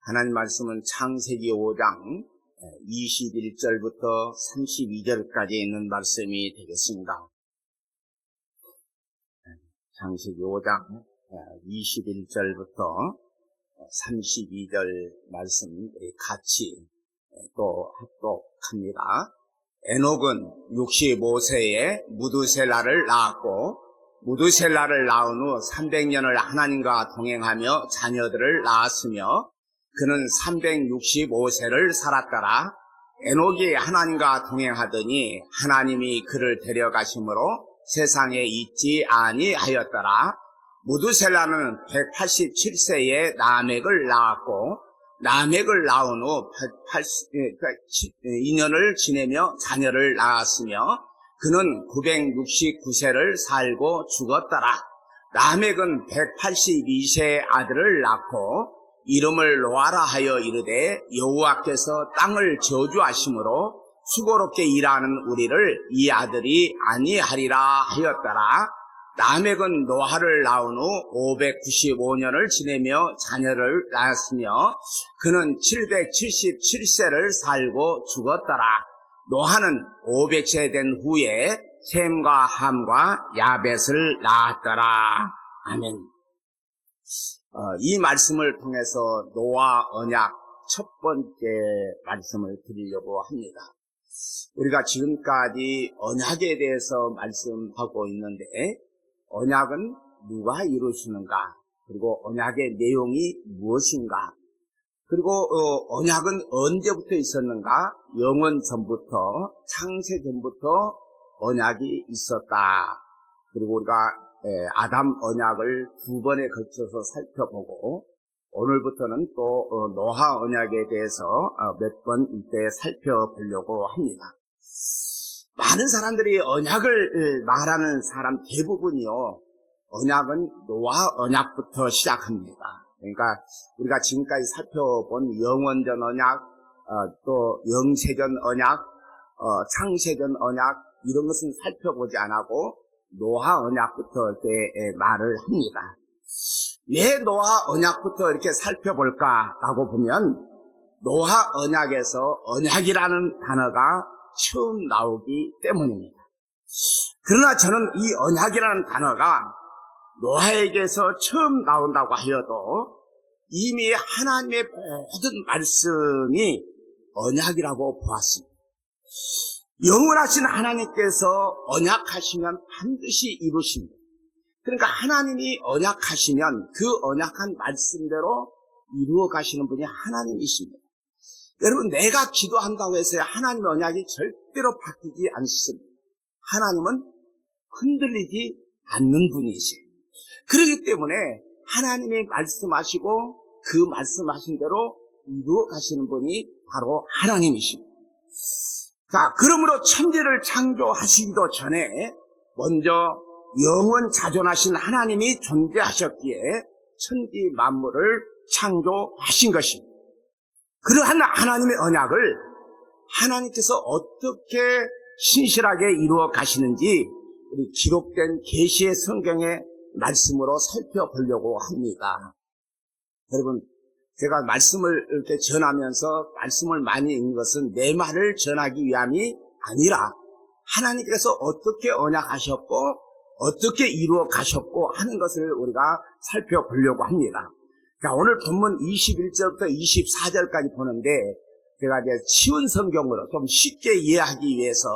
하나님 말씀은 창세기 5장 21절부터 32절까지 있는 말씀이 되겠습니다. 창세기 5장 21절부터 32절 말씀 같이 또 합독합니다. 에녹은 65세에 무두셀라를 낳았고, 무두셀라를 낳은 후 300년을 하나님과 동행하며 자녀들을 낳았으며, 그는 365세를 살았더라. 에녹이 하나님과 동행하더니 하나님이 그를 데려가심으로 세상에 있지 아니하였더라. 무두셀라는 187세에 라멕을 낳았고, 라멕을 낳은 후 2년을 지내며 자녀를 낳았으며, 그는 969세를 살고 죽었더라. 라멕은 182세의 아들을 낳고 이름을 노아라 하여 이르되, 여호와께서 땅을 저주하심으로 수고롭게 일하는 우리를 이 아들이 아니하리라 하였더라. 라멕은 노아를 낳은 후 595년을 지내며 자녀를 낳았으며, 그는 777세를 살고 죽었더라. 노아는 500세 된 후에 셈과 함과 야벳을 낳았더라. 아멘. 이 말씀을 통해서 노아 언약 첫 번째 말씀을 드리려고 합니다. 우리가 지금까지 언약에 대해서 말씀하고 있는데, 언약은 누가 이루시는가, 그리고 언약의 내용이 무엇인가, 그리고 언약은 언제부터 있었는가? 영원 전부터, 창세 전부터 언약이 있었다. 그리고 우리가 아담 언약을 두 번에 걸쳐서 살펴보고, 오늘부터는 또 노아 언약에 대해서 몇 번 이때 살펴보려고 합니다. 많은 사람들이 언약을 말하는 사람 대부분이요, 언약은 노아 언약부터 시작합니다. 그러니까 우리가 지금까지 살펴본 영원전 언약, 또 영세전 언약, 창세전 언약, 이런 것은 살펴보지 않고 노아 언약부터 이렇게 말을 합니다. 왜 노아 언약부터 이렇게 살펴볼까라고 보면, 노아 언약에서 언약이라는 단어가 처음 나오기 때문입니다. 그러나 저는 이 언약이라는 단어가 노아에게서 처음 나온다고 하여도 이미 하나님의 모든 말씀이 언약이라고 보았습니다. 영원하신 하나님께서 언약하시면 반드시 이루십니다. 그러니까 하나님이 언약하시면 그 언약한 말씀대로 이루어 가시는 분이 하나님이십니다. 여러분, 내가 기도한다고 해서 하나님의 언약이 절대로 바뀌지 않습니다. 하나님은 흔들리지 않는 분이세요. 그렇기 때문에 하나님이 말씀하시고 그 말씀하신 대로 이루어 가시는 분이 바로 하나님이십니다. 자, 그러므로 천지를 창조하시기도 전에 먼저 영원 자존하신 하나님이 존재하셨기에 천지 만물을 창조하신 것입니다. 그러한 하나님의 언약을 하나님께서 어떻게 신실하게 이루어 가시는지 우리 기록된 계시의 성경의 말씀으로 살펴보려고 합니다. 여러분, 제가 말씀을 이렇게 전하면서 말씀을 많이 읽는 것은 내 말을 전하기 위함이 아니라 하나님께서 어떻게 언약하셨고 어떻게 이루어 가셨고 하는 것을 우리가 살펴보려고 합니다. 자, 오늘 본문 21절부터 24절까지 보는데, 제가 이제 쉬운 성경으로 좀 쉽게 이해하기 위해서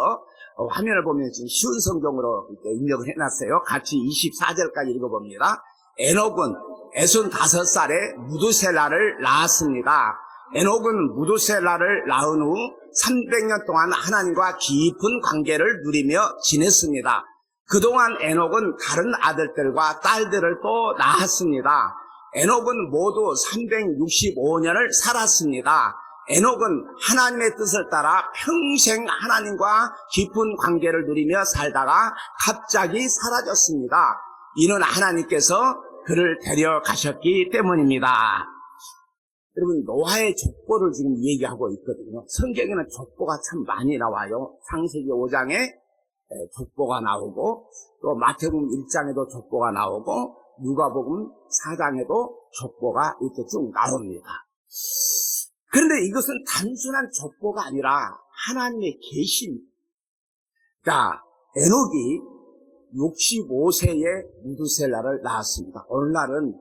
화면을 보면 지금 쉬운 성경으로 이렇게 입력을 해놨어요. 같이 24절까지 읽어봅니다. 에녹은 65살에 무두셀라를 낳았습니다. 에녹은 무두셀라를 낳은 후 300년 동안 하나님과 깊은 관계를 누리며 지냈습니다. 그동안 에녹은 다른 아들들과 딸들을 또 낳았습니다. 에녹은 모두 365년을 살았습니다. 에녹은 하나님의 뜻을 따라 평생 하나님과 깊은 관계를 누리며 살다가 갑자기 사라졌습니다. 이는 하나님께서 그를 데려가셨기 때문입니다. 여러분, 노아의 족보를 지금 얘기하고 있거든요. 성경에는 족보가 참 많이 나와요. 창세기 5장에 족보가 나오고, 또 마태복음 1장에도 족보가 나오고, 누가복음 4장에도 족보가 이렇게 쭉 나옵니다. 그런데 이것은 단순한 족보가 아니라 하나님의 계시입니다. 자, 에녹이 65세에 무두셀라를 낳았습니다. 오늘날은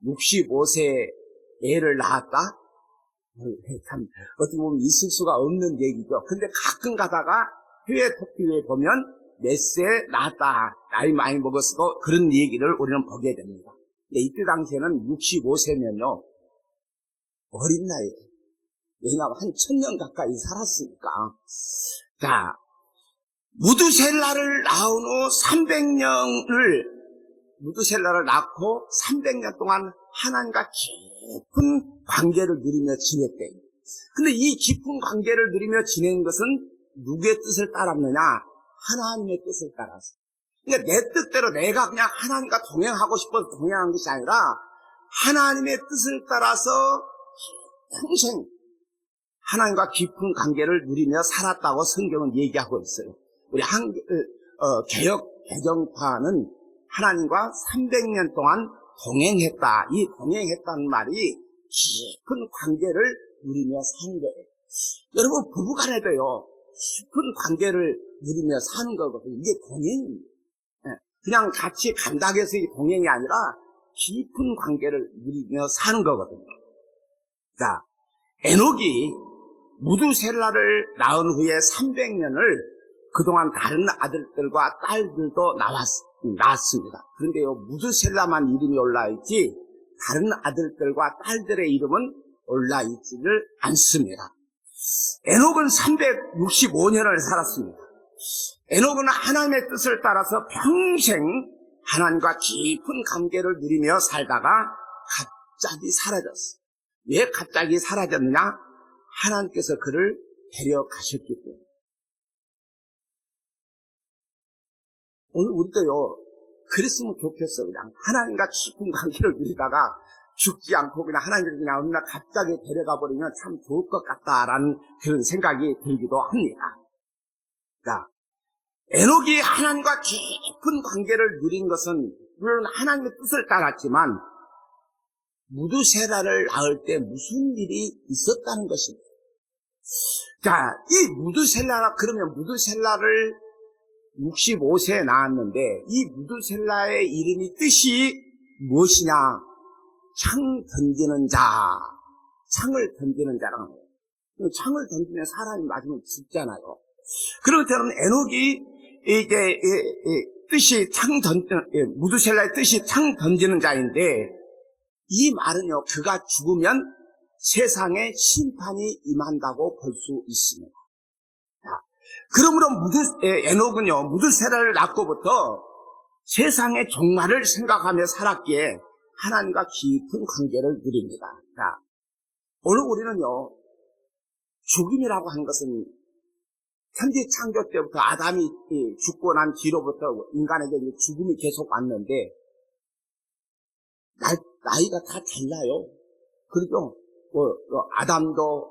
65세에 애를 낳았다? 참, 어떻게 보면 있을 수가 없는 얘기죠. 근데 가끔 가다가 해외 토픽에 보면 몇 세 낳았다, 나이 많이 먹었어도 그런 얘기를 우리는 보게 됩니다. 이때 당시에는 65세면요, 어린 나이에. 왜냐하면 한 1000년 가까이 살았으니까. 자, 무두셀라를 낳은 후 300년을 낳고 300년 동안 하나님과 깊은 관계를 누리며 지냈대요. 근데 이 깊은 관계를 누리며 지낸 것은 누구의 뜻을 따랐느냐? 하나님의 뜻을 따라서. 그러니까 내 뜻대로 내가 그냥 하나님과 동행하고 싶어서 동행한 것이 아니라 하나님의 뜻을 따라서 평생 하나님과 깊은 관계를 누리며 살았다고 성경은 얘기하고 있어요. 우리 개역 개정파는 하나님과 300년 동안 동행했다. 이 동행했다는 말이 깊은 관계를 누리며 사는 거예요. 여러분, 부부간에도요, 깊은 관계를 누리며 사는 거거든요. 이게 동행입니다. 그냥 같이 간다고 해서 이게 동행이 아니라 깊은 관계를 누리며 사는 거거든요. 자, 에녹이 무두셀라를 낳은 후에 300년을 그동안 다른 아들들과 딸들도 낳았습니다. 그런데요, 무두셀라만 이름이 올라있지 다른 아들들과 딸들의 이름은 올라있지를 않습니다. 에녹은 365년을 살았습니다. 에녹은 하나님의 뜻을 따라서 평생 하나님과 깊은 관계를 누리며 살다가 갑자기 사라졌어요. 왜 갑자기 사라졌느냐? 하나님께서 그를 데려가셨기 때문에. 오늘 우리도요, 그랬으면 좋겠어. 그냥 하나님과 깊은 관계를 누리다가 죽지 않고 그냥 하나님을 그냥 어느 날 갑자기 데려가 버리면 참 좋을 것 같다라는 그런 생각이 들기도 합니다. 자, 에녹이 하나님과 깊은 관계를 누린 것은 물론 하나님의 뜻을 따랐지만 무두셀라를 낳을 때 무슨 일이 있었다는 것입니다. 자, 이 무두셀라라 그러면 무두셀라를 65세에 낳았는데 이 무두셀라의 이름이 뜻이 무엇이냐? 창 던지는 자, 창을 던지는 자라는 거예요. 창을 던지면 사람이 맞으면 죽잖아요. 그렇기 때문에 에녹이 이게 뜻이 무두셀라의 뜻이 창 던지는 자인데 이 말은요, 그가 죽으면 세상에 심판이 임한다고 볼 수 있습니다. 그러므로 에녹은요, 무두셀라를 낳고부터 세상의 종말을 생각하며 살았기에 하나님과 깊은 관계를 누립니다. 자, 오늘 우리는요, 죽음이라고 하는 것은 천지 창조 때부터 아담이 죽고 난 뒤로부터 인간에게 죽음이 계속 왔는데, 나이가 다 달라요. 그렇죠? 아담도,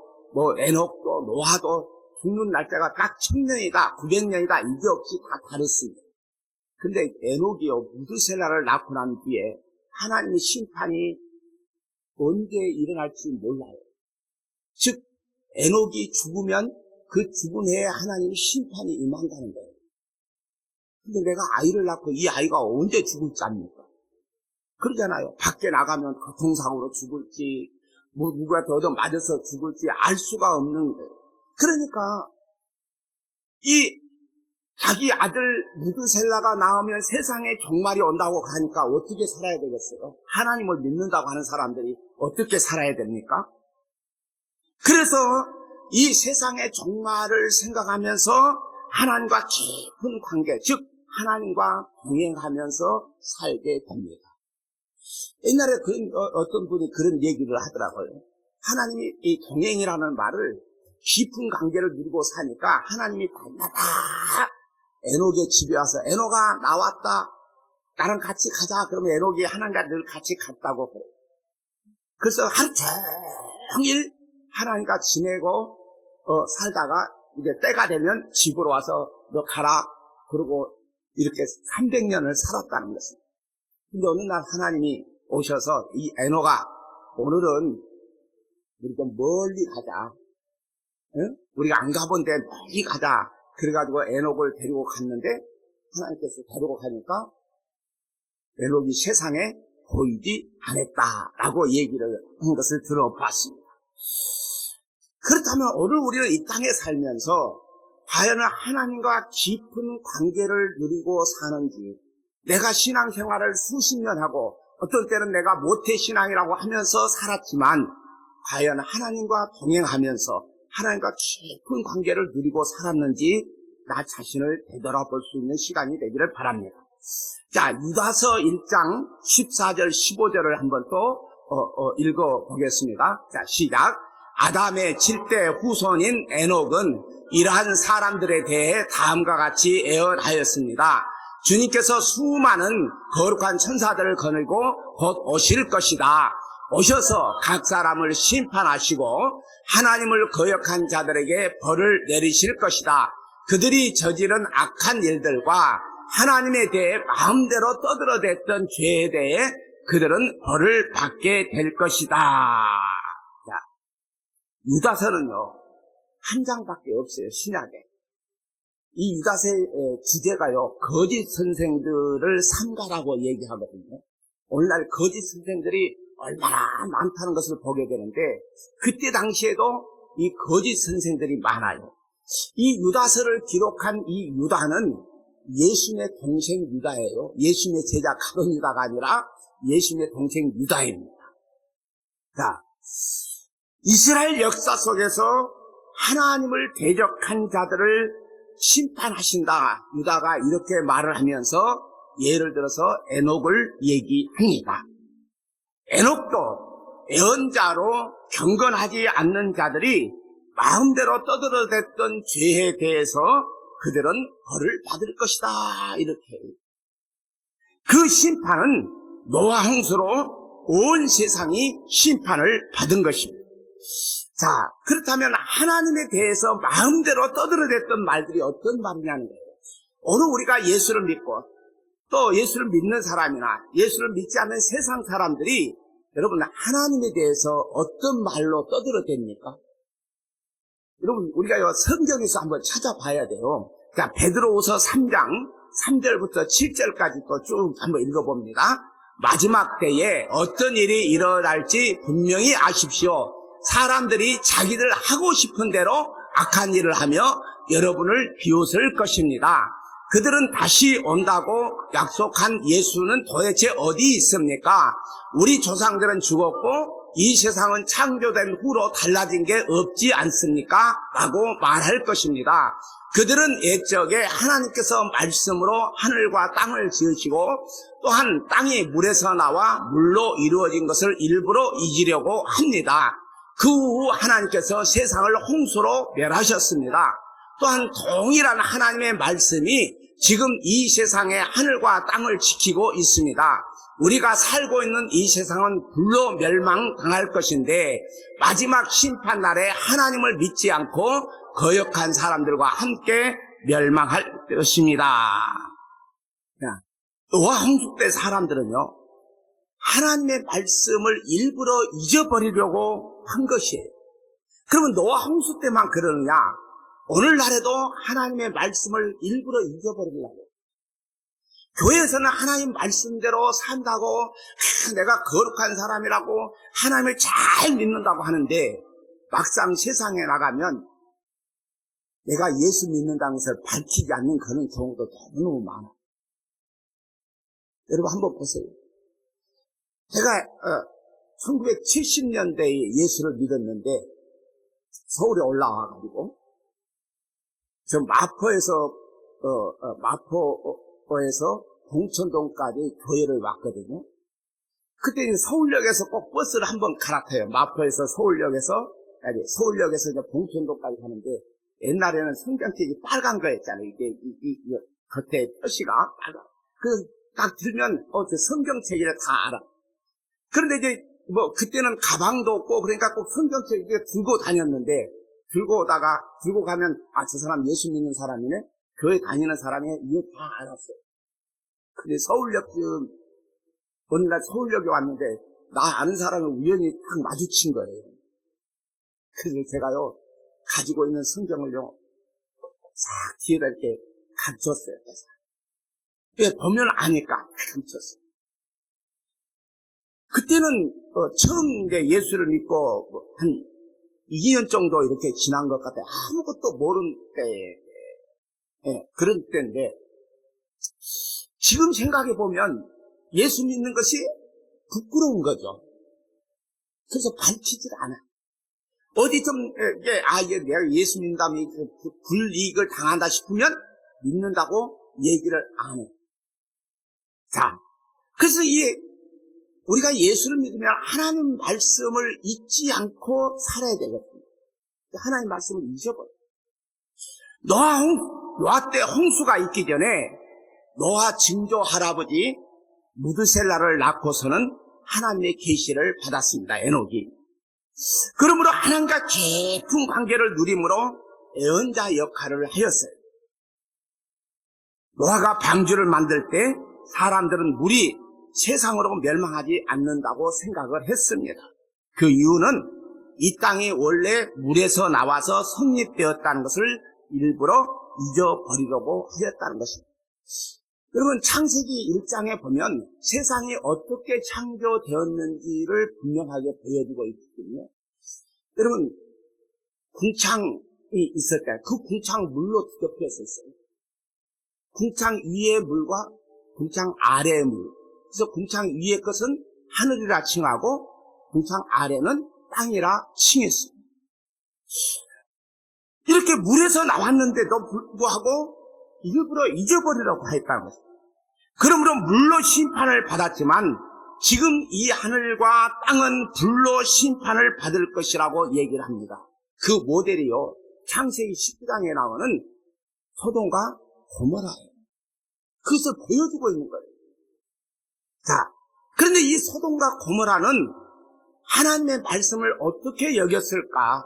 에녹도, 노아도 죽는 날짜가 딱 1000년이다, 900년이다, 이게 없이 다 다르습니다. 근데 에녹이요, 무두셀라를 낳고 난 뒤에 하나님의 심판이 언제 일어날지 몰라요. 즉, 에녹이 죽으면 그 죽은 해에 하나님의 심판이 임한다는 거예요. 근데 내가 아이를 낳고 이 아이가 언제 죽을지 압니까? 그러잖아요. 밖에 나가면 교통사고로 죽을지, 누구한테 얻어 맞아서 죽을지 알 수가 없는 거예요. 그러니까, 자기 아들 무두셀라가 나오면 세상에 종말이 온다고 하니까 어떻게 살아야 되겠어요? 하나님을 믿는다고 하는 사람들이 어떻게 살아야 됩니까? 그래서 이 세상의 종말을 생각하면서 하나님과 깊은 관계, 즉 하나님과 동행하면서 살게 됩니다. 옛날에 어떤 분이 그런 얘기를 하더라고요. 하나님이 이 동행이라는 말을 깊은 관계를 누리고 사니까 하나님이 밤마다 에녹의 집에 와서 에녹아 나왔다, 나랑 같이 가자. 그러면 에녹이 하나님과 늘 같이 갔다고 그래요. 그래서 하루 종일 하나님과 지내고 살다가 이제 때가 되면 집으로 와서 너 가라. 그러고 이렇게 300년을 살았다는 것입니다. 근데 어느 날 하나님이 오셔서 이 에녹아, 오늘은 우리 좀 멀리 가자. 응? 우리가 안 가본 데 멀리 가자. 그래가지고 에녹을 데리고 갔는데 하나님께서 데리고 가니까 에녹이 세상에 보이지 않았다라고 얘기를 한 것을 들어봤습니다. 그렇다면 오늘 우리는 이 땅에 살면서 과연 하나님과 깊은 관계를 누리고 사는지, 내가 신앙생활을 수십 년 하고 어떤 때는 내가 모태신앙이라고 하면서 살았지만 과연 하나님과 동행하면서 하나님과 깊은 관계를 누리고 살았는지 나 자신을 되돌아볼 수 있는 시간이 되기를 바랍니다. 자, 유다서 1장 14절 15절을 한번 또 읽어보겠습니다. 자, 시작. 아담의 7대 후손인 에녹은 이러한 사람들에 대해 다음과 같이 예언하였습니다. 주님께서 수많은 거룩한 천사들을 거느리고 곧 오실 것이다. 오셔서 각 사람을 심판하시고 하나님을 거역한 자들에게 벌을 내리실 것이다. 그들이 저지른 악한 일들과 하나님에 대해 마음대로 떠들어댔던 죄에 대해 그들은 벌을 받게 될 것이다. 자, 유다서는요, 한 장밖에 없어요, 신약에. 이 유다서의 주제가요, 거짓 선생들을 삼가라고 얘기하거든요. 오늘날 거짓 선생들이 얼마나 많다는 것을 보게 되는데, 그때 당시에도 이 거짓 선생들이 많아요. 이 유다서를 기록한 이 유다는 예수님의 동생 유다예요. 예수님의 제자 가룟 유다가 아니라 예수님의 동생 유다입니다. 자, 이스라엘 역사 속에서 하나님을 대적한 자들을 심판하신다. 유다가 이렇게 말을 하면서 예를 들어서 에녹을 얘기합니다. 에녹도 예언자로 경건하지 않는 자들이 마음대로 떠들어댔던 죄에 대해서 그들은 벌을 받을 것이다. 이렇게. 그 심판은 노아 홍수로 온 세상이 심판을 받은 것입니다. 자, 그렇다면 하나님에 대해서 마음대로 떠들어댔던 말들이 어떤 말이냐는 거예요. 오늘 우리가 예수를 믿고 또 예수를 믿는 사람이나 예수를 믿지 않는 세상 사람들이 여러분 하나님에 대해서 어떤 말로 떠들어댑니까? 여러분 우리가 성경에서 한번 찾아봐야 돼요. 자, 베드로후서 3장 3절부터 7절까지 또 쭉 한번 읽어봅니다. 마지막 때에 어떤 일이 일어날지 분명히 아십시오. 사람들이 자기들 하고 싶은 대로 악한 일을 하며 여러분을 비웃을 것입니다. 그들은 다시 온다고 약속한 예수는 도대체 어디 있습니까? 우리 조상들은 죽었고 이 세상은 창조된 후로 달라진 게 없지 않습니까? 라고 말할 것입니다. 그들은 옛적에 하나님께서 말씀으로 하늘과 땅을 지으시고 또한 땅이 물에서 나와 물로 이루어진 것을 일부러 잊으려고 합니다. 그 후 하나님께서 세상을 홍수로 멸하셨습니다. 또한 동일한 하나님의 말씀이 지금 이 세상의 하늘과 땅을 지키고 있습니다. 우리가 살고 있는 이 세상은 불로 멸망당할 것인데 마지막 심판날에 하나님을 믿지 않고 거역한 사람들과 함께 멸망할 것입니다. 노아 홍수 때 사람들은요, 하나님의 말씀을 일부러 잊어버리려고 한 것이에요. 그러면 노아 홍수 때만 그러느냐? 오늘날에도 하나님의 말씀을 일부러 잊어버리려고. 교회에서는 하나님 말씀대로 산다고 내가 거룩한 사람이라고 하나님을 잘 믿는다고 하는데 막상 세상에 나가면 내가 예수 믿는다는 것을 밝히지 않는 그런 경우도 너무너무 많아. 여러분 한번 보세요. 제가 1970년대에 예수를 믿었는데 서울에 올라와가지고 저 마포에서 봉천동까지 교회를 왔거든요. 그때 서울역에서 꼭 버스를 한번 갈아타요. 마포에서 서울역에서 이제 봉천동까지 가는데 옛날에는 성경책이 빨간 거였잖아요. 이게 겉에 표시가 빨간. 딱 들면 저 성경책이라 다 알아. 그런데 이제 그때는 가방도 없고 그러니까 꼭 성경책 이렇게 들고 다녔는데 들고 가면 저 사람 예수 믿는 사람이네, 교회 다니는 사람이 이거 다 알았어요. 근데 어느 날 서울역에 왔는데 나 아는 사람을 우연히 딱 마주친 거예요. 그래서 제가요, 가지고 있는 성경을요, 싹 뒤에다 이렇게 감췄어요. 왜 보면 아니까 감췄어요. 그때는 처음 이제 예수를 믿고 한 2년 정도 이렇게 지난 것 같아요. 아무것도 모르는 때, 그런 때인데, 지금 생각해 보면 예수 믿는 것이 부끄러운 거죠. 그래서 밝히질 않아. 어디 좀, 이게 내가 예수 믿는다면 불이익을 당한다 싶으면 믿는다고 얘기를 안 해. 자, 그래서 우리가 예수를 믿으면 하나님 말씀을 잊지 않고 살아야 되거든요. 하나님 말씀을 잊어버려. 노아 때 홍수가 있기 전에 노아 증조 할아버지 무드셀라를 낳고서는 하나님의 계시를 받았습니다. 에녹이. 그러므로 하나님과 깊은 관계를 누림으로 애언자 역할을 하였어요. 노아가 방주를 만들 때 사람들은 물이 세상으로 멸망하지 않는다고 생각을 했습니다. 그 이유는 이 땅이 원래 물에서 나와서 성립되었다는 것을 일부러 잊어버리려고 하였다는 것입니다. 여러분, 창세기 1장에 보면 세상이 어떻게 창조되었는지를 분명하게 보여주고 있거든요. 여러분, 궁창이 있을 때 그 궁창 물로 뒤덮여 있었어요. 궁창 위의 물과 궁창 아래의 물. 그래서 궁창 위의 것은 하늘이라 칭하고 궁창 아래는 땅이라 칭했습니다. 이렇게 물에서 나왔는데도 불구하고 일부러 잊어버리려고 했다는 것입니다. 그러므로 물로 심판을 받았지만 지금 이 하늘과 땅은 불로 심판을 받을 것이라고 얘기를 합니다. 그 모델이요, 창세기 19장에 나오는 소돔과 고모라예요. 그것을 보여주고 있는 거예요. 자, 그런데 이 소돔과 고모라는 하나님의 말씀을 어떻게 여겼을까?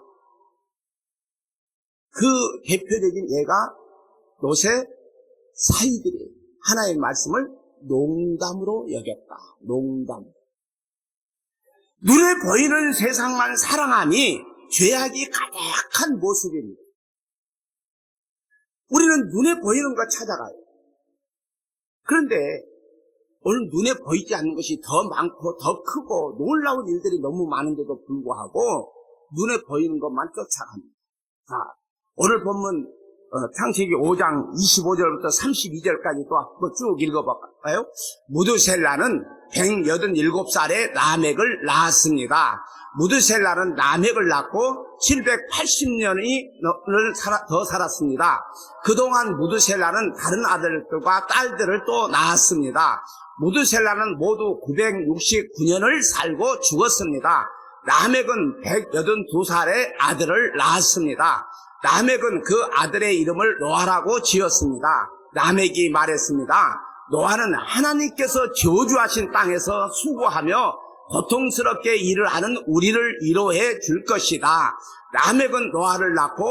그 대표적인 예가 롯의 사위들이 하나님의 말씀을 농담으로 여겼다. 농담. 눈에 보이는 세상만 사랑함이 죄악이 가득한 모습입니다. 우리는 눈에 보이는 거 찾아가요. 그런데 오늘 눈에 보이지 않는 것이 더 많고 더 크고 놀라운 일들이 너무 많은데도 불구하고 눈에 보이는 것만 쫓아갑니다. 자, 오늘 본문 창세기 5장 25절부터 32절까지 또 한번 쭉 읽어볼까요? 무드셀라는 187살에 라멕을 낳았습니다. 무드셀라는 라멕을 낳고 780년이 더 살았습니다. 그동안 무드셀라는 다른 아들들과 딸들을 또 낳았습니다. 무드셀라는 모두 969년을 살고 죽었습니다. 라멕은 182살에 아들을 낳았습니다. 라멕은 그 아들의 이름을 노아라고 지었습니다. 라멕이 말했습니다. 노아는 하나님께서 저주하신 땅에서 수고하며 고통스럽게 일을 하는 우리를 위로해 줄 것이다. 라멕은 노아를 낳고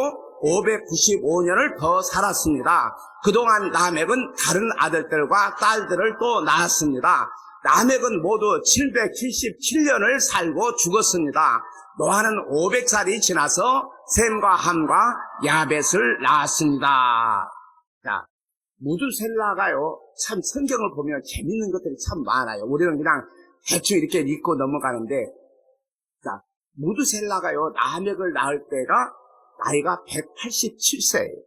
595년을 더 살았습니다. 그동안 라멕은 다른 아들들과 딸들을 또 낳았습니다. 라멕은 모두 777년을 살고 죽었습니다. 노아는 500살이 지나서 셈과 함과 야벳을 낳았습니다. 자, 무드셀라가요, 참 성경을 보면 재밌는 것들이 참 많아요. 우리는 그냥 대충 이렇게 읽고 넘어가는데, 자, 무드셀라가요, 라멕을 낳을 때가 나이가 187세예요.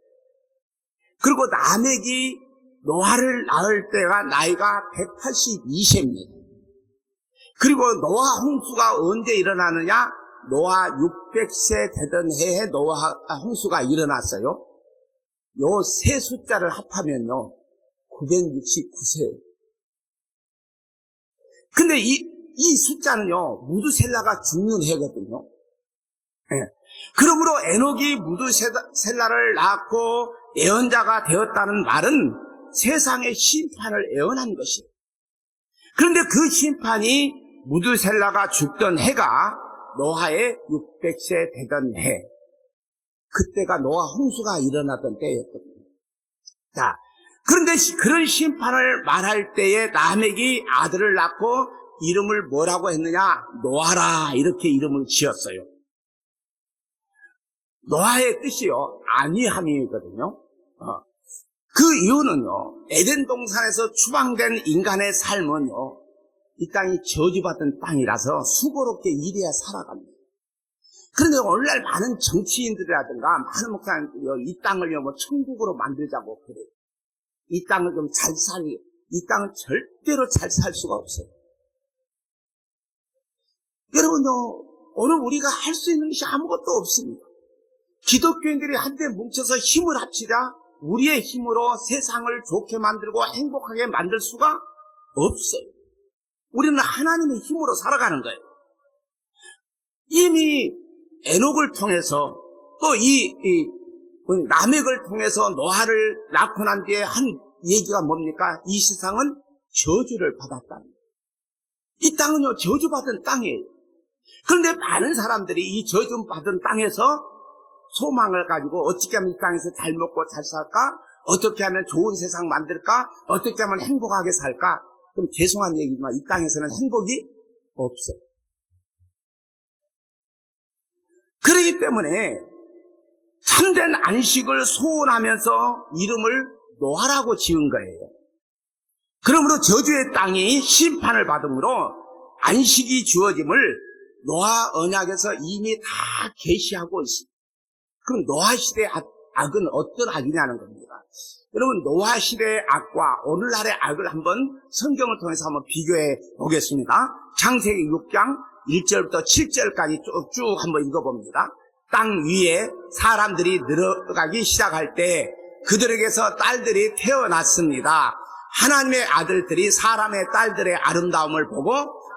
그리고 라멕이 노아를 낳을 때가 나이가 182세입니다. 그리고 노아 홍수가 언제 일어나느냐? 노아 600세 되던 해에 노아 홍수가 일어났어요. 요 세 숫자를 합하면요, 969세예요. 근데 이 숫자는요, 무드셀라가 죽는 해거든요. 네. 그러므로 에녹이 무드셀라를 낳고 예언자가 되었다는 말은 세상의 심판을 예언한 것이에요. 그런데 그 심판이 무드셀라가 죽던 해가 노아의 600세 되던 해, 그때가 노아 홍수가 일어나던 때였거든요. 자, 그런데 그런 심판을 말할 때에 라멕이 아들을 낳고 이름을 뭐라고 했느냐? 노아라, 이렇게 이름을 지었어요. 노아의 뜻이요, 안위함이거든요. 그 이유는요, 에덴 동산에서 추방된 인간의 삶은요, 이 땅이 저주받은 땅이라서 수고롭게 일해야 살아갑니다. 그런데 오늘날 많은 정치인들이라든가 많은 목사님들이요, 이 땅을요, 뭐 천국으로 만들자고 그래요. 이 땅을 좀 이 땅은 절대로 잘 살 수가 없어요. 여러분요, 오늘 우리가 할 수 있는 것이 아무것도 없습니다. 기독교인들이 한데 뭉쳐서 힘을 합치자 우리의 힘으로 세상을 좋게 만들고 행복하게 만들 수가 없어요. 우리는 하나님의 힘으로 살아가는 거예요. 이미 에녹을 통해서 또 라멕을 통해서 노아를 낳고 난 뒤에 한 얘기가 뭡니까? 이 세상은 저주를 받았다는 거예요. 이 땅은요, 저주받은 땅이에요. 그런데 많은 사람들이 이 저주받은 땅에서 소망을 가지고 어떻게 하면 이 땅에서 잘 먹고 잘 살까? 어떻게 하면 좋은 세상 만들까? 어떻게 하면 행복하게 살까? 그럼 죄송한 얘기지만 이 땅에서는 행복이 없어요. 그렇기 때문에 참된 안식을 소원하면서 이름을 노아라고 지은 거예요. 그러므로 저주의 땅이 심판을 받음으로 안식이 주어짐을 노아 언약에서 이미 다 계시하고 있습니다. 그럼 노아 시대의 악은 어떤 악이냐는 겁니다. 여러분, 노아 시대의 악과 오늘날의 악을 한번 성경을 통해서 한번 비교해 보겠습니다. 창세기 6장 1절부터 7절까지 쭉 한번 읽어봅니다. 땅 위에 사람들이 늘어가기 시작할 때 그들에게서 딸들이 태어났습니다. 하나님의 아들들이 사람의 딸들의 아름다움을 보고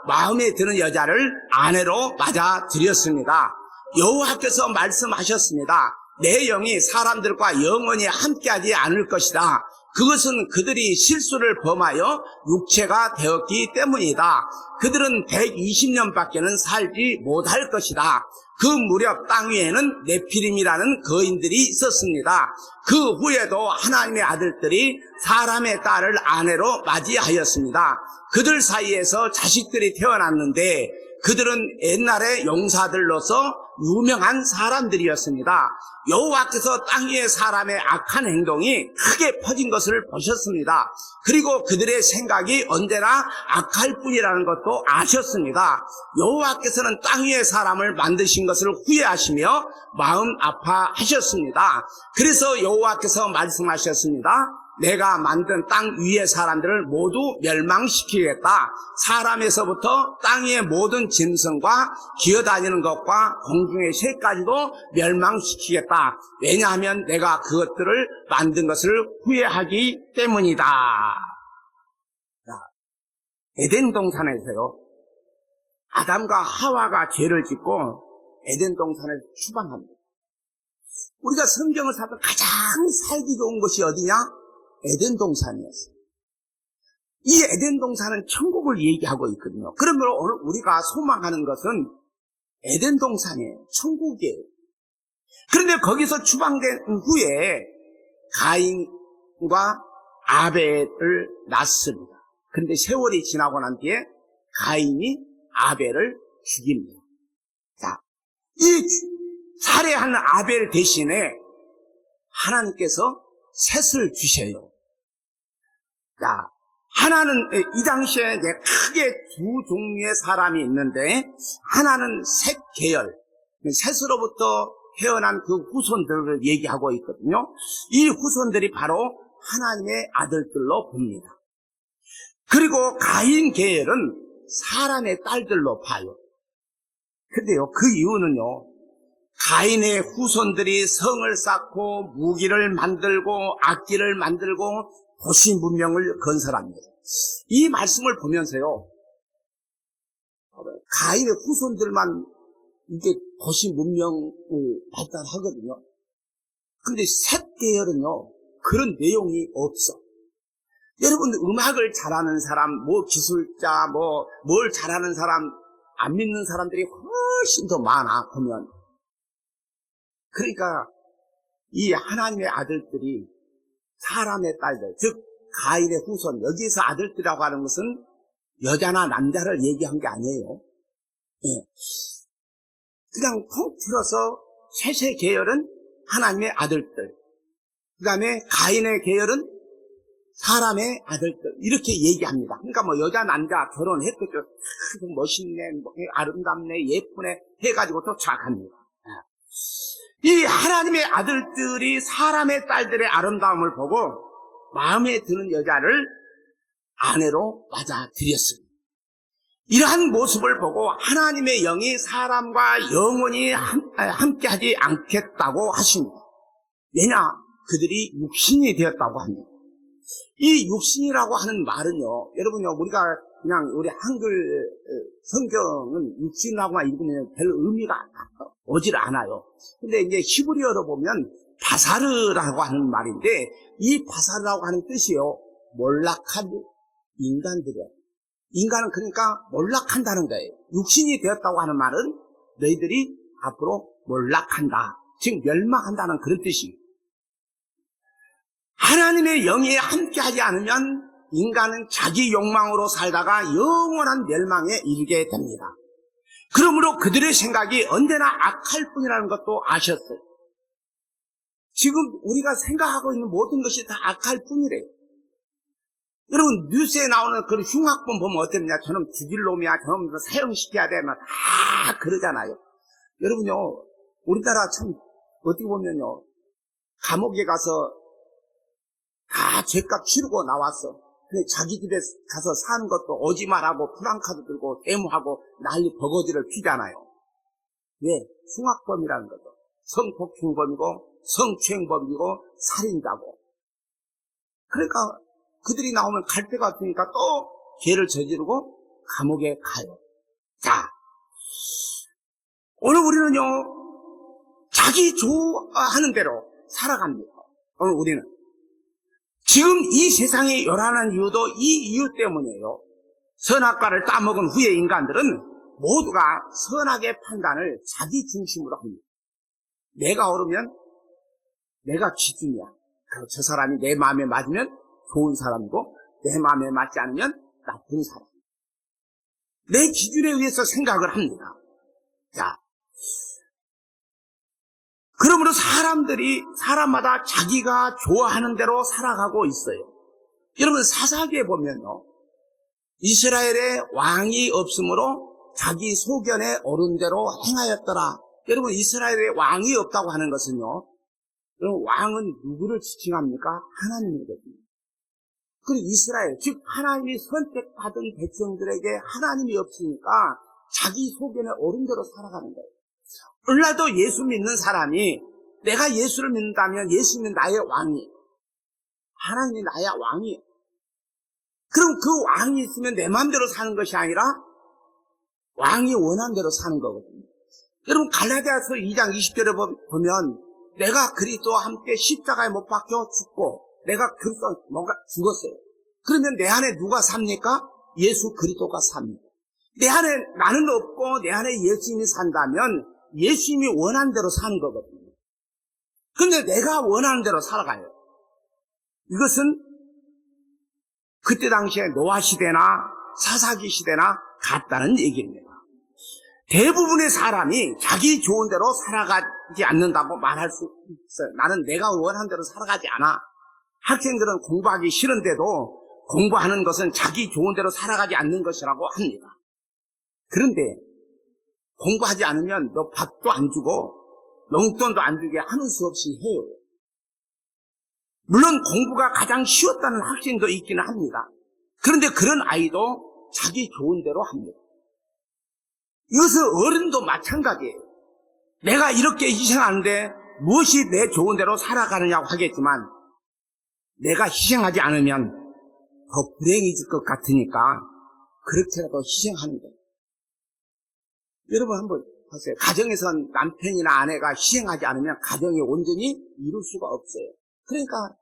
마음에 드는 여자를 아내로 맞아들였습니다. 여호와께서 말씀하셨습니다. 내 영이 사람들과 영원히 함께하지 않을 것이다. 그것은 그들이 실수를 범하여 육체가 되었기 때문이다. 그들은 120년밖에는 살지 못할 것이다. 그 무렵 땅 위에는 네피림이라는 거인들이 있었습니다. 그 후에도 하나님의 아들들이 사람의 딸을 아내로 맞이하였습니다. 그들 사이에서 자식들이 태어났는데 그들은 옛날의 용사들로서 유명한 사람들이었습니다. 여호와께서 땅 위의 사람의 악한 행동이 크게 퍼진 것을 보셨습니다. 그리고 그들의 생각이 언제나 악할 뿐이라는 것도 아셨습니다. 여호와께서는 땅 위의 사람을 만드신 것을 후회하시며 마음 아파하셨습니다. 그래서 여호와께서 말씀하셨습니다. 내가 만든 땅 위의 사람들을 모두 멸망시키겠다. 사람에서부터 땅 위의 모든 짐승과 기어다니는 것과 공중의 새까지도 멸망시키겠다. 왜냐하면 내가 그것들을 만든 것을 후회하기 때문이다. 에덴 동산에서요, 아담과 하와가 죄를 짓고 에덴 동산을 추방합니다. 우리가 성경을 살면 가장 살기 좋은 곳이 어디냐? 에덴 동산이었어요. 이 에덴 동산은 천국을 얘기하고 있거든요. 그러므로 오늘 우리가 소망하는 것은 에덴 동산이에요. 천국이에요. 그런데 거기서 추방된 후에 가인과 아벨을 낳습니다. 그런데 세월이 지나고 난 뒤에 가인이 아벨을 죽입니다. 자, 이 살해한 아벨 대신에 하나님께서 셋을 주셔요. 자, 하나는 이 당시에 크게 두 종류의 사람이 있는데 하나는 셋 계열, 셋으로부터 태어난 그 후손들을 얘기하고 있거든요. 이 후손들이 바로 하나님의 아들들로 봅니다. 그리고 가인 계열은 사람의 딸들로 봐요. 근데요, 그 이유는요, 가인의 후손들이 성을 쌓고 무기를 만들고 악기를 만들고 도시 문명을 건설합니다. 이 말씀을 보면서요, 가인의 후손들만 이게 도시 문명을 발달하거든요. 근데 셋 계열은요, 그런 내용이 없어. 여러분, 음악을 잘하는 사람, 기술자, 뭘 잘하는 사람, 안 믿는 사람들이 훨씬 더 많아, 보면. 그러니까, 이 하나님의 아들들이 사람의 딸들, 즉, 가인의 후손, 여기서 아들들이라고 하는 것은 여자나 남자를 얘기한 게 아니에요. 예. 그냥 통 틀어서 셋의 계열은 하나님의 아들들, 그 다음에 가인의 계열은 사람의 아들들, 이렇게 얘기합니다. 그러니까 뭐 여자 남자 결혼했겠죠. 멋있네, 아름답네, 예쁘네 해가지고 또 착합니다. 이 하나님의 아들들이 사람의 딸들의 아름다움을 보고 마음에 드는 여자를 아내로 맞아들였습니다. 이러한 모습을 보고 하나님의 영이 사람과 영원히 함께하지 않겠다고 하십니다. 왜냐? 그들이 육신이 되었다고 합니다. 이 육신이라고 하는 말은요, 여러분요, 우리가 그냥 우리 한글 성경은 육신이라고만 읽으면 별 의미가 오질 않아요. 근데 이제 히브리어로 보면 바사르라고 하는 말인데, 이 바사르라고 하는 뜻이요, 몰락한 인간들이에요. 인간은 그러니까 몰락한다는 거예요. 육신이 되었다고 하는 말은 너희들이 앞으로 몰락한다, 즉 멸망한다는 그런 뜻이에요. 하나님의 영이 함께하지 않으면 인간은 자기 욕망으로 살다가 영원한 멸망에 이르게 됩니다. 그러므로 그들의 생각이 언제나 악할 뿐이라는 것도 아셨어요. 지금 우리가 생각하고 있는 모든 것이 다 악할 뿐이래요. 여러분, 뉴스에 나오는 그런 흉악범 보면 어땠냐? 저놈 죽일 놈이야, 저놈 사형시켜야 돼, 막 다 그러잖아요. 여러분요, 우리나라 참 어떻게 보면요, 감옥에 가서 다 죄값 치르고 나왔어. 근데 자기 집에 가서 사는 것도 오지 말라고 프랑카드 들고 데모하고 난리 버거지를 피잖아요. 왜? 흉악범이라는 거죠. 성폭행범이고 성추행범이고 살인자고. 그러니까 그들이 나오면 갈 때 같으니까 또 죄를 저지르고 감옥에 가요. 자, 오늘 우리는요, 자기 좋아하는 대로 살아갑니다. 오늘 우리는. 지금 이 세상이 요란한 이유도 이 이유 때문이에요. 선악과를 따먹은 후에 인간들은 모두가 선악의 판단을 자기 중심으로 합니다. 내가 옳으면 내가 기준이야. 그리고 저 사람이 내 마음에 맞으면 좋은 사람이고 내 마음에 맞지 않으면 나쁜 사람. 내 기준에 의해서 생각을 합니다. 자, 그러므로 사람마다 자기가 좋아하는 대로 살아가고 있어요. 여러분, 사사기에 보면요, 이스라엘에 왕이 없으므로 자기 소견에 옳은 대로 행하였더라. 여러분, 이스라엘에 왕이 없다고 하는 것은요, 여러분, 왕은 누구를 지칭합니까? 하나님이거든요. 그리고 이스라엘, 즉 하나님이 선택받은 백성들에게 하나님이 없으니까 자기 소견에 옳은 대로 살아가는 거예요. 오늘날도 예수 믿는 사람이 내가 예수를 믿는다면 예수님은 나의 왕이에요. 하나님이 나의 왕이에요. 그럼 그 왕이 있으면 내 마음대로 사는 것이 아니라 왕이 원하는 대로 사는 거거든요. 여러분, 갈라디아서 2장 20절에 보면 내가 그리스도와 함께 십자가에 못 박혀 죽고 내가 그리스도와 뭔가 죽었어요. 그러면 내 안에 누가 삽니까? 예수 그리스도가 삽니다. 내 안에 나는 없고 내 안에 예수님이 산다면 예수님이 원하는 대로 사는 거거든요. 근데 내가 원하는 대로 살아가요. 이것은 그때 당시에 노아 시대나 사사기 시대나 같다는 얘기입니다. 대부분의 사람이 자기 좋은 대로 살아가지 않는다고 말할 수 있어요. 나는 내가 원하는 대로 살아가지 않아. 학생들은 공부하기 싫은데도 공부하는 것은 자기 좋은 대로 살아가지 않는 것이라고 합니다. 그런데 공부하지 않으면 너 밥도 안 주고 용돈도 안 주게 하는 수 없이 해요. 물론 공부가 가장 쉬웠다는 학생도 있기는 합니다. 그런데 그런 아이도 자기 좋은 대로 합니다. 이것은 어른도 마찬가지예요. 내가 이렇게 희생하는데 무엇이 내 좋은 대로 살아가느냐고 하겠지만 내가 희생하지 않으면 더 불행해질 것 같으니까 그렇게라도 희생하는 거예요. 여러분 한번 보세요. 가정에선 남편이나 아내가 희생하지 않으면 가정이 온전히 이룰 수가 없어요. 그러니까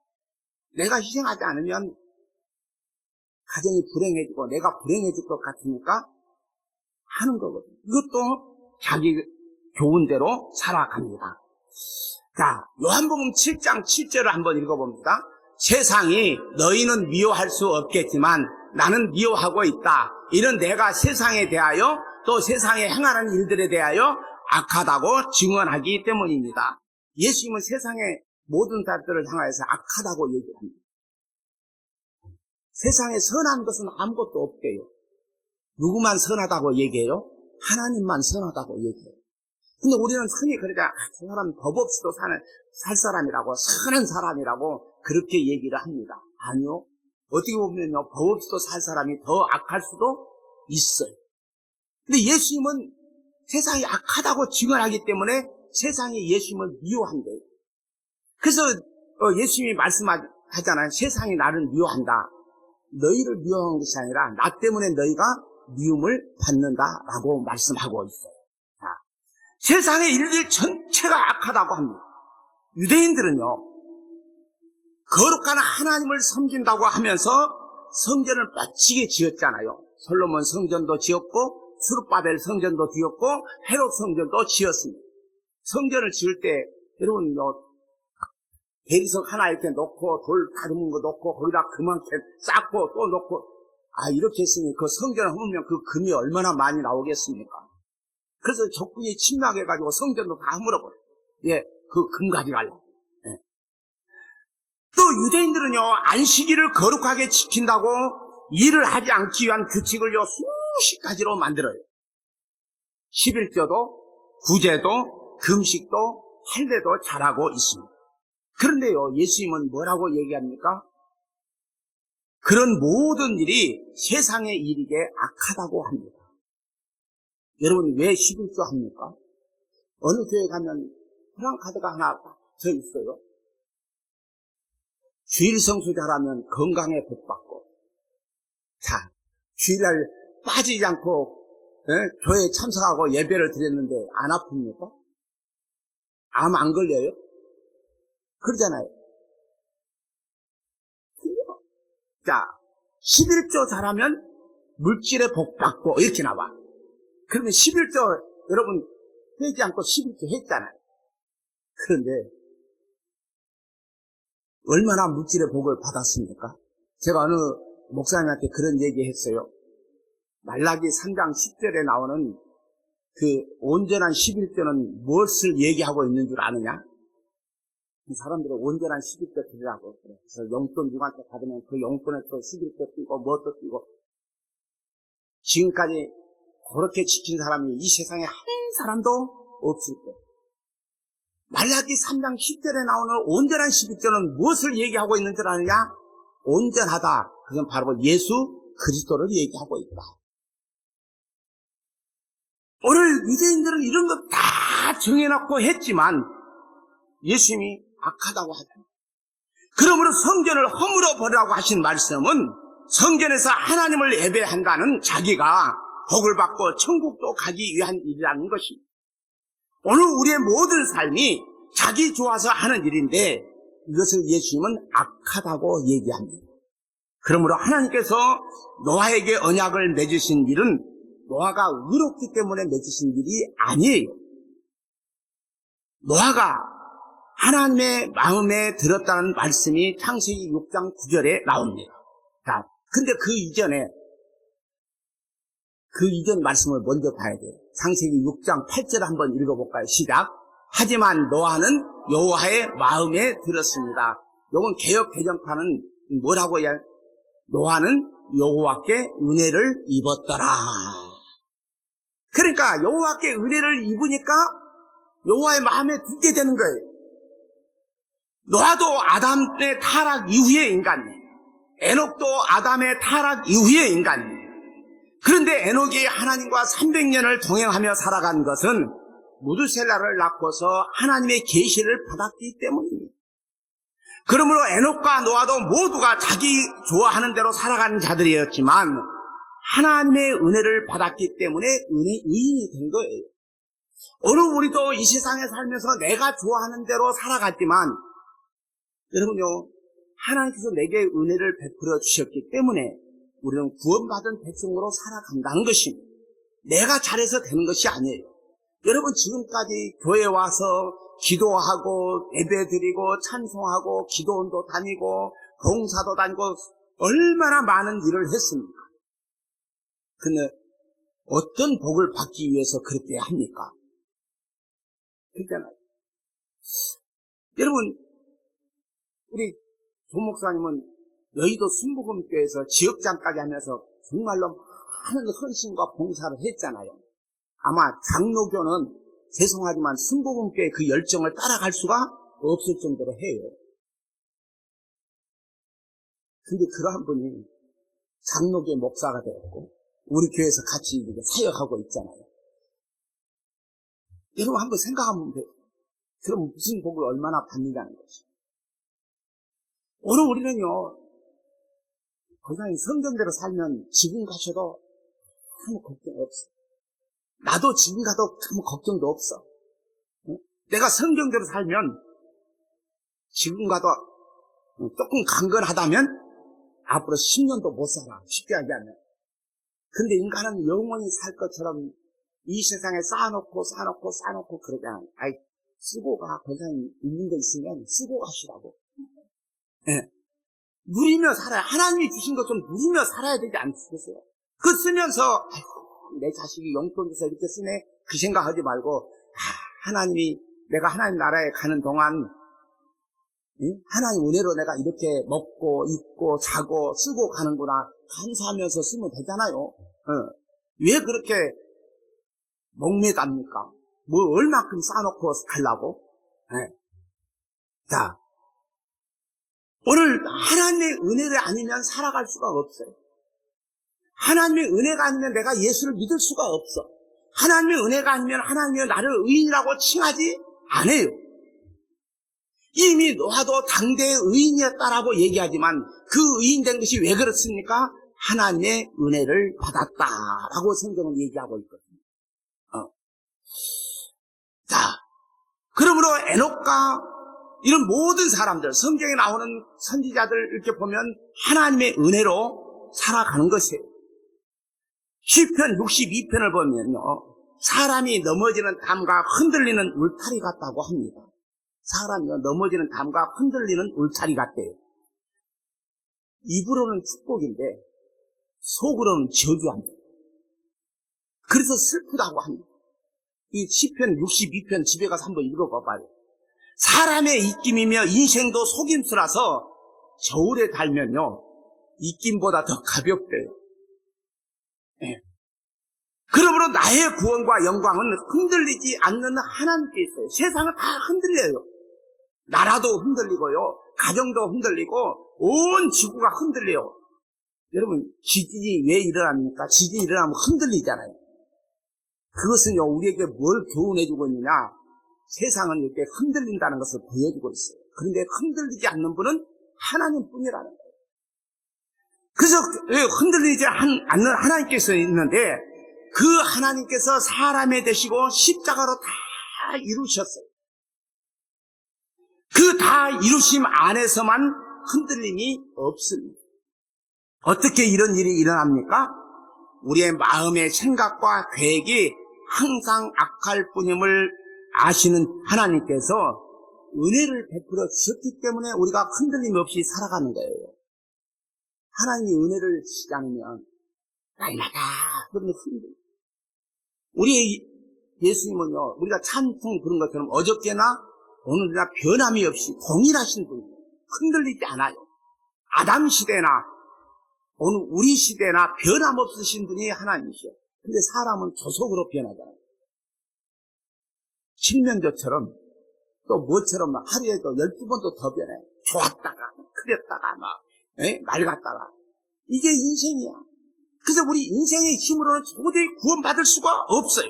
내가 희생하지 않으면 가정이 불행해지고 내가 불행해질 것 같으니까 하는 거거든요. 이것도 자기 좋은 대로 살아갑니다. 자, 요한복음 7장 7절을 한번 읽어봅니다. 세상이 너희는 미워할 수 없겠지만 나는 미워하고 있다. 이는 내가 세상에 대하여 또 세상에 행하는 일들에 대하여 악하다고 증언하기 때문입니다. 예수님은 세상의 모든 사람들을 향하여서 악하다고 얘기합니다. 세상에 선한 것은 아무것도 없대요. 누구만 선하다고 얘기해요? 하나님만 선하다고 얘기해요. 근데 우리는 흔히 그러자 저 사람 법 없이도 살 사람이라고, 선한 사람이라고 그렇게 얘기를 합니다. 아니요. 어떻게 보면요, 법 없이도 살 사람이 더 악할 수도 있어요. 근데 예수님은 세상이 악하다고 증언하기 때문에 세상이 예수님을 미워한대요. 그래서 예수님이 말씀하잖아요. 세상이 나를 미워한다. 너희를 미워하는 것이 아니라 나 때문에 너희가 미움을 받는다라고 말씀하고 있어요. 자, 세상의 일들 전체가 악하다고 합니다. 유대인들은요, 거룩한 하나님을 섬긴다고 하면서 성전을 멋지게 지었잖아요. 솔로몬 성전도 지었고 스룹바벨 성전도 지었고 헤롯 성전도 지었습니다. 성전을 지을 때 여러분 대리석 하나 이렇게 놓고 돌 다듬은 거 놓고 거기다 그만큼 쌓고 또 놓고 이렇게 했으니 그 성전을 허물면 그 금이 얼마나 많이 나오겠습니까? 그래서 적군이 침략해가지고 성전도 다 허물어버려요. 예, 그 금 가져가려고. 예. 또 유대인들은요, 안식일을 거룩하게 지킨다고 일을 하지 않기 위한 규칙을요 수십 가지로 만들어요. 11조도 구제도 금식도 할례도 잘하고 있습니다. 그런데요, 예수님은 뭐라고 얘기합니까? 그런 모든 일이 세상의 일이게 악하다고 합니다. 여러분, 왜 11조 합니까? 어느 교회 가면 프랑카드가 하나 더 있어요. 주일 성수 잘하면 건강에 복 받고, 자, 주일날 빠지지 않고 교회에 참석하고 예배를 드렸는데 안 아픕니까? 암 안 걸려요? 그러잖아요. 자, 11조 잘하면 물질에 복 받고 이렇게 나와. 그러면 11조 여러분 하지 않고 11조 했잖아요. 그런데 얼마나 물질의 복을 받았습니까? 제가 어느 목사님한테 그런 얘기 했어요. 말라기 3장 10절에 나오는 그 온전한 11조는 무엇을 얘기하고 있는 줄 아느냐? 사람들은 온전한 11조 드리라고 그래요. 그래서 용돈 누구한테 받으면 그 용돈에 또 11조 띄고 뭣도 띄고, 지금까지 그렇게 지킨 사람이 이 세상에 한 사람도 없을 거예요. 말라기 3장 10절에 나오는 온전한 11조는 무엇을 얘기하고 있는 줄 아느냐? 온전하다. 그건 바로 예수 그리스도를 얘기하고 있다. 오늘 유대인들은 이런 거 다 정해놓고 했지만 예수님이 악하다고 하죠. 그러므로 성전을 허물어 버리라고 하신 말씀은 성전에서 하나님을 예배한다는 자기가 복을 받고 천국도 가기 위한 일이라는 것입니다. 오늘 우리의 모든 삶이 자기 좋아서 하는 일인데 이것을 예수님은 악하다고 얘기합니다. 그러므로 하나님께서 노아에게 언약을 맺으신 일은 노아가 의롭기 때문에 맺으신 일이 아니에요. 노아가 하나님의 마음에 들었다는 말씀이 창세기 6장 9절에 나옵니다. 자, 근데 그 이전 말씀을 먼저 봐야 돼요. 창세기 6장 8절 한번 읽어볼까요? 시작. 하지만 노아는 여호와의 마음에 들었습니다. 이건 개역 개정판은 뭐라고 해야? 노아는 여호와께 은혜를 입었더라. 그러니까 여호와께 은혜를 입으니까 여호와의 마음에 들게 되는 거예요. 노아도 아담의 타락 이후의 인간이에요. 에녹도 아담의 타락 이후의 인간이에요. 그런데 에녹이 하나님과 300년을 동행하며 살아간 것은 무두셀라를 낳고서 하나님의 계시를 받았기 때문입니다. 그러므로 에녹과 노아도 모두가 자기 좋아하는 대로 살아가는 자들이었지만 하나님의 은혜를 받았기 때문에 의인이 된 거예요. 오늘 우리도 이 세상에 살면서 내가 좋아하는 대로 살아갔지만 여러분요, 하나님께서 내게 은혜를 베풀어 주셨기 때문에 우리는 구원받은 백성으로 살아간다는 것입니다. 내가 잘해서 되는 것이 아니에요. 여러분 지금까지 교회 와서 기도하고 예배드리고 찬송하고 기도원도 다니고 봉사도 다니고 얼마나 많은 일을 했습니까? 근데 어떤 복을 받기 위해서 그렇게 합니까? 그렇잖아요. 여러분, 우리 조 목사님은 여의도 순복음교회에서 지역장까지 하면서 정말로 많은 헌신과 봉사를 했잖아요. 아마 장로교는 죄송하지만 순복음교회 그 열정을 따라갈 수가 없을 정도로 해요. 근데 그러한 분이 장로교회 목사가 되었고 우리 교회에서 같이 이렇게 사역하고 있잖아요. 여러분 한번 생각하면 돼요. 그럼 무슨 복을 얼마나 받는다는 것이. 오늘 우리는요, 건강히 성경대로 살면 지금 가셔도 아무 걱정 없어. 나도 지금 가도 아무 걱정도 없어. 내가 성경대로 살면 지금 가도 조금 강건하다면 앞으로 10년도 못 살아. 쉽게 하자면. 근데 인간은 영원히 살 것처럼 이 세상에 쌓아놓고 그러잖아. 아이, 쓰고 가. 건강히 있는 거 있으면 쓰고 가시라고. 네. 누리며 살아야, 하나님이 주신 것 좀 누리며 살아야 되지 않겠어요? 그거 쓰면서, 아이고, 내 자식이 용돈 줘서 이렇게 쓰네? 그 생각하지 말고, 하나님이, 내가 하나님 나라에 가는 동안, 하나님 은혜로 내가 이렇게 먹고, 입고, 자고, 쓰고 가는구나. 감사하면서 쓰면 되잖아요. 왜 그렇게 목매답니까? 뭐, 얼마큼 쌓아놓고 가려고? 자. 오늘 하나님의 은혜를 아니면 살아갈 수가 없어요. 하나님의 은혜가 아니면 내가 예수를 믿을 수가 없어. 하나님의 은혜가 아니면 하나님이 나를 의인이라고 칭하지 않아요. 이미 노아도 당대의 의인이었다라고 얘기하지만 그 의인 된 것이 왜 그렇습니까? 하나님의 은혜를 받았다라고 성경은 얘기하고 있거든요. 자, 그러므로 에녹과 이런 모든 사람들, 성경에 나오는 선지자들 이렇게 보면 하나님의 은혜로 살아가는 것이에요. 시편 62편을 보면요, 사람이 넘어지는 담과 흔들리는 울타리 같다고 합니다. 사람이 넘어지는 담과 흔들리는 울타리 같대요. 입으로는 축복인데 속으로는 저주합니다. 그래서 슬프다고 합니다. 이 시편 62편 집에 가서 한번 읽어봐봐요. 사람의 입김이며 인생도 속임수라서 저울에 달면요, 입김보다 더 가볍대요. 네. 그러므로 나의 구원과 영광은 흔들리지 않는 하나님께 있어요. 세상은 다 흔들려요. 나라도 흔들리고요, 가정도 흔들리고, 온 지구가 흔들려요. 여러분, 지진이 왜 일어납니까? 지진이 일어나면 흔들리잖아요. 그것은요, 우리에게 뭘 교훈해주고 있느냐? 세상은 이렇게 흔들린다는 것을 보여주고 있어요. 그런데 흔들리지 않는 분은 하나님뿐이라는 거예요. 그래서 흔들리지 않는 하나님께서 있는데 그 하나님께서 사람이 되시고 십자가로 다 이루셨어요. 그 다 이루심 안에서만 흔들림이 없습니다. 어떻게 이런 일이 일어납니까? 우리의 마음의 생각과 계획이 항상 악할 뿐임을 아시는 하나님께서 은혜를 베풀어 주셨기 때문에 우리가 흔들림 없이 살아가는 거예요. 하나님이 은혜를 주시지 않으면 날마다 그런 흔들. 우리 예수님은요, 우리가 찬송 부른 것처럼 어저께나 오늘이나 변함이 없이 동일하신 분이에요. 흔들리지 않아요. 아담 시대나 오늘 우리 시대나 변함없으신 분이 하나님이시죠. 근데 사람은 조속으로 변하잖아요. 칠면조처럼 또 뭐처럼 하루에도 12번도 더 변해. 좋았다가 그랬다가 맑았다가. 이게 인생이야. 그래서 우리 인생의 힘으로는 도저히 구원받을 수가 없어요.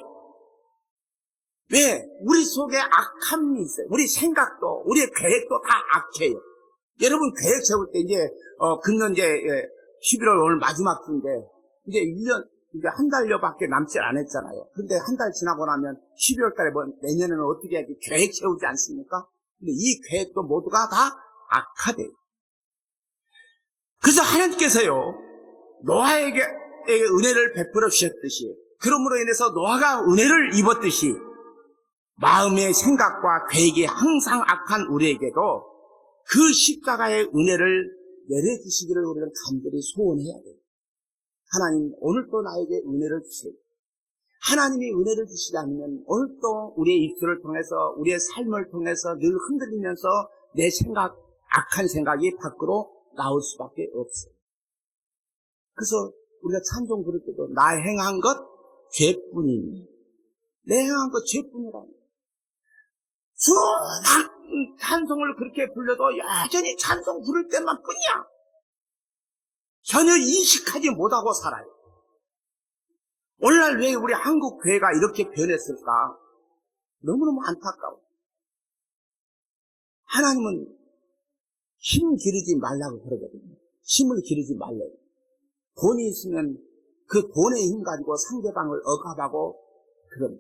왜? 우리 속에 악함이 있어요. 우리 생각도 우리의 계획도 다 악해요. 여러분 계획 세울 때 이제 금년 이제 11월 오늘 마지막 주인데 이제 1년 이제 한 달여밖에 남지 않았잖아요. 근데 한 달 지나고 나면 12월 달에 내년에는 어떻게 해야지 계획 세우지 않습니까? 근데 이 계획도 모두가 다 악하대요. 그래서 하나님께서요, 노아에게 은혜를 베풀어 주셨듯이, 그러므로 인해서 노아가 은혜를 입었듯이 마음의 생각과 계획이 항상 악한 우리에게도 그 십자가의 은혜를 내려주시기를 우리는 간절히 소원해야 돼요. 하나님, 오늘 또 나에게 은혜를 주세요. 하나님이 은혜를 주시지 않으면 오늘도 우리의 입술을 통해서 우리의 삶을 통해서 늘 흔들리면서 내 생각, 악한 생각이 밖으로 나올 수밖에 없어요. 그래서 우리가 찬송 부를 때도 나 행한 것 죄뿐이니, 내 행한 것 죄뿐이라니. 수많은 찬송을 그렇게 불러도 여전히 찬송 부를 때만 뿐이야. 전혀 인식하지 못하고 살아요. 오늘날 왜 우리 한국 교회가 이렇게 변했을까? 너무너무 안타까워. 하나님은 힘 기르지 말라고 그러거든요. 힘을 기르지 말라고. 돈이 있으면 그 돈의 힘 가지고 상대방을 억압하고 그런.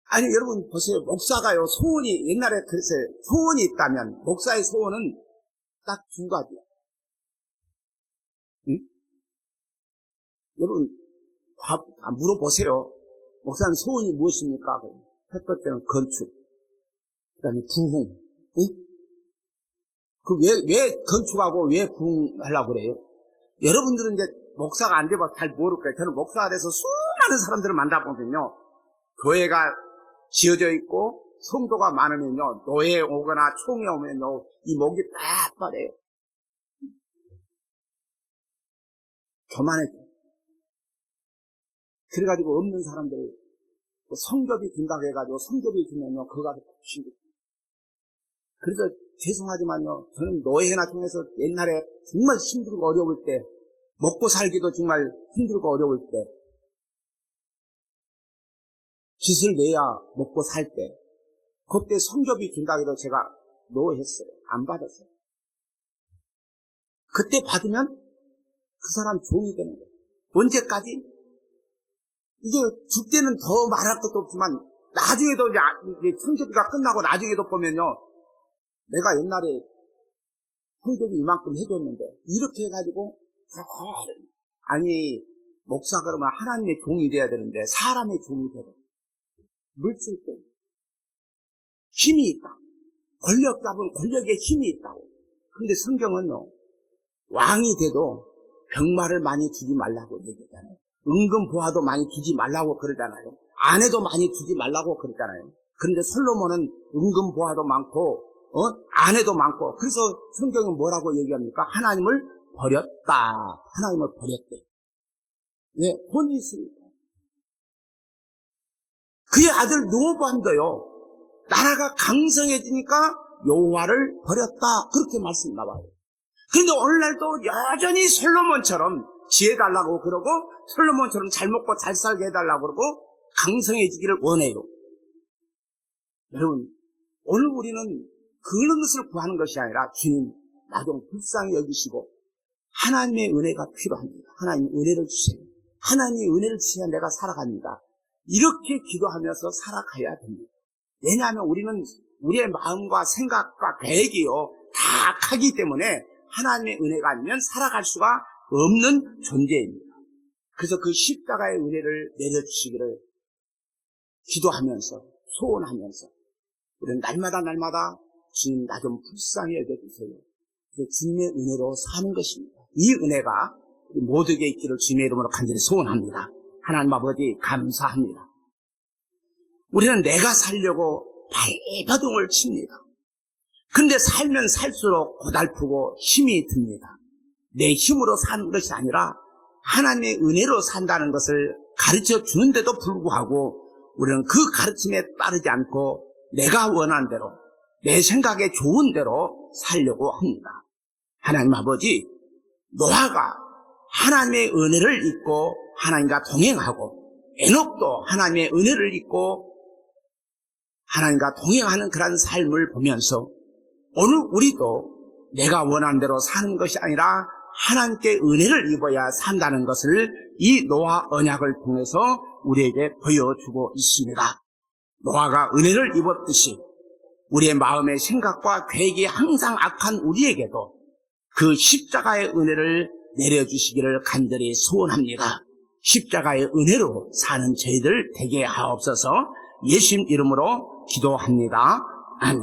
아니 여러분 보세요. 목사가요 소원이 옛날에 그랬어요. 소원이 있다면 목사의 소원은 딱 두 가지야. 응? 여러분 물어보세요. 목사님 소원이 무엇입니까? 첫 번째는 건축, 그 다음에 부흥. 응? 왜 건축하고 왜 부흥하려고 그래요? 여러분들은 이제 목사가 안 돼봐 잘 모를 거예요. 저는 목사가 돼서 수많은 사람들을 만나보면요. 교회가 지어져 있고 성도가 많으면요. 노예 오거나 총이 오면요. 이 목이 빳빳해요. 교만해져. 그래가지고 없는 사람들 성접이 준다고 해가지고 성접이 주면요. 그거 가지고 힘들어요. 그래서 죄송하지만요. 저는 노예나 통해서 옛날에 정말 힘들고 어려울 때 먹고 살기도 정말 힘들고 어려울 때 빚을 내야 먹고 살 때 그때 성접이 준다고 해도 제가 노했어요. 안 받았어요. 그때 받으면 그 사람 종이 되는 거예요. 언제까지? 이게 줄 때는 더 말할 것도 없지만 나중에도 이제 성접이가 끝나고 나중에도 보면요. 내가 옛날에 성접이 이만큼 해줬는데 이렇게 해가지고 아니 목사 그러면 하나님의 종이 돼야 되는데 사람의 종이 되고 물질 때 힘이 있다. 권력 잡은 권력에 힘이 있다고. 그런데 성경은요. 왕이 돼도 병마를 많이 주지 말라고 얘기하잖아요. 은금 보화도 많이 주지 말라고 그러잖아요. 아내도 많이 주지 말라고 그러잖아요. 그런데 솔로몬은 은금 보화도 많고 아내도 많고 그래서 성경은 뭐라고 얘기합니까? 하나님을 버렸다. 하나님을 버렸대. 왜? 혼이 있으니까. 그의 아들 노보함도요. 나라가 강성해지니까 여호와를 버렸다. 그렇게 말씀이 나와요. 그런데 오늘날도 여전히 솔로몬처럼 지혜달라고 그러고 솔로몬처럼 잘 먹고 잘 살게 해달라고 그러고 강성해지기를 원해요. 여러분 오늘 우리는 그런 것을 구하는 것이 아니라 주님 나 좀 불쌍히 여기시고 하나님의 은혜가 필요합니다. 하나님 은혜를 주세요. 하나님의 은혜를 주셔야 내가 살아갑니다. 이렇게 기도하면서 살아가야 됩니다. 왜냐하면 우리는 우리의 마음과 생각과 계획이요 다 악하기 때문에 하나님의 은혜가 아니면 살아갈 수가 없는 존재입니다. 그래서 그 십자가의 은혜를 내려주시기를 기도하면서 소원하면서 우리는 날마다 주님 나 좀 불쌍히 여겨주세요. 주님의 은혜로 사는 것입니다. 이 은혜가 모두에게 있기를 주님의 이름으로 간절히 소원합니다. 하나님 아버지 감사합니다. 우리는 내가 살려고 발버둥을 칩니다. 근데 살면 살수록 고달프고 힘이 듭니다. 내 힘으로 사는 것이 아니라 하나님의 은혜로 산다는 것을 가르쳐 주는데도 불구하고 우리는 그 가르침에 따르지 않고 내가 원하는 대로 내 생각에 좋은 대로 살려고 합니다. 하나님 아버지, 노아가 하나님의 은혜를 잊고 하나님과 동행하고 에녹도 하나님의 은혜를 잊고 하나님과 동행하는 그런 삶을 보면서 오늘 우리도 내가 원하는 대로 사는 것이 아니라 하나님께 은혜를 입어야 산다는 것을 이 노아 언약을 통해서 우리에게 보여주고 있습니다. 노아가 은혜를 입었듯이 우리의 마음의 생각과 계획이 항상 악한 우리에게도 그 십자가의 은혜를 내려주시기를 간절히 소원합니다. 십자가의 은혜로 사는 저희들 되게 하옵소서. 예수님 이름으로 기도합니다. 아멘.